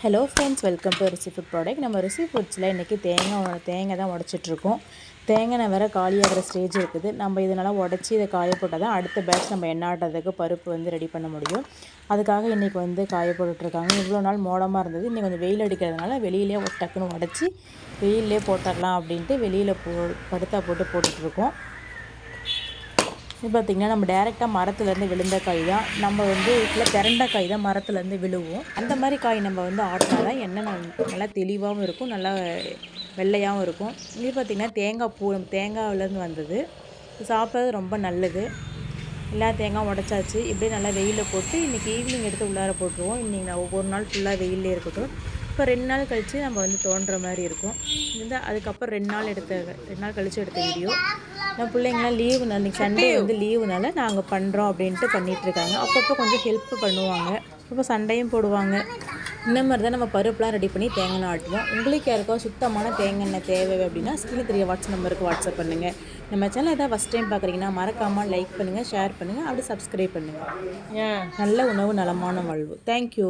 Hello friends, welcome to Rishi food product. நம்ம ரிசி ஃபுட்ஸில் இன்றைக்கி தேங்காய் தான் உடச்சிட்ருக்கோம். தேங்காய் வேறு காலியாகிற ஸ்டேஜ் இருக்குது. நம்ம இதனால் உடச்சி இதை காய போட்டால் தான் அடுத்த பேட்ச் நம்ம எண்ணெய் ஆட்டுறதுக்கு பருப்பு ரெடி பண்ண முடியும். அதுக்காக இன்றைக்கி காய போட்டுட்ருக்காங்க. இவ்வளோ நாள் மோடமாக இருந்தது. இன்றைக்கி கொஞ்சம் வெயில் அடிக்கிறதுனால வெளியிலே டக்குன்னு உடச்சி வெயிலே போட்டுடலாம் அப்படின்ட்டு வெளியில் படுத்தா போட்டுட்ருக்கோம். இது பார்த்திங்கன்னா நம்ம டேரெக்டாக மரத்துலேருந்து விழுந்த காய் தான். நம்ம இதில் திரண்ட காய் தான் மரத்துலேருந்து விழுவோம். அந்த மாதிரி காய் நம்ம ஆட்டினா தான் எண்ணெய் நல்லா தெளிவாகவும் இருக்கும், நல்லா வெள்ளையாகவும் இருக்கும். இது பார்த்திங்கன்னா தேங்காவிலேருந்து வந்தது. சாப்பிட்றது ரொம்ப நல்லது. எல்லா தேங்காயும் உடச்சாச்சு. இப்படியே நல்லா வெயிலில் போட்டு இன்றைக்கி ஈவினிங் எடுத்து உள்ளார போட்டுருவோம். இன்றைக்கி நான் ஒவ்வொரு நாள் ஃபுல்லாக வெயிலே இருக்கட்டும். இப்போ 2 நாள் கழித்து நம்ம தோன்ற மாதிரி இருக்கும். அதுக்கப்புறம் 2 நாள் கழித்து எடுத்த வீடியோ. நான் பிள்ளைங்களாம் லீவு நாள், இன்றைக்கி சண்டே லீவுனால நாங்கள் பண்ணுறோம் அப்படின்ட்டு பண்ணிகிட்ருக்காங்க. அப்பப்போ கொஞ்சம் ஹெல்ப் பண்ணுவாங்க, அப்போ சண்டையும் போடுவாங்க. இந்த மாதிரி தான் நம்ம பருப்புலாம் ரெடி பண்ணி தேங்காய் ஆட்டுவோம். உங்களுக்கு யாருக்கோ சுத்தமான தேங்காய் எண்ணெய் தேவை அப்படின்னா ஸ்க்ரீனில் தெரிய நம்பருக்கு வாட்ஸ்அப் பண்ணுங்கள். நம்ம சேனல் எதாவது ஃபஸ்ட் டைம் பார்க்குறீங்கன்னா மறக்காமல் லைக் பண்ணுங்கள், ஷேர் பண்ணுங்கள், அப்படி சப்ஸ்கிரைப் பண்ணுங்கள். நல்ல உணவு நலமான வாழ்வு. தேங்க்யூ.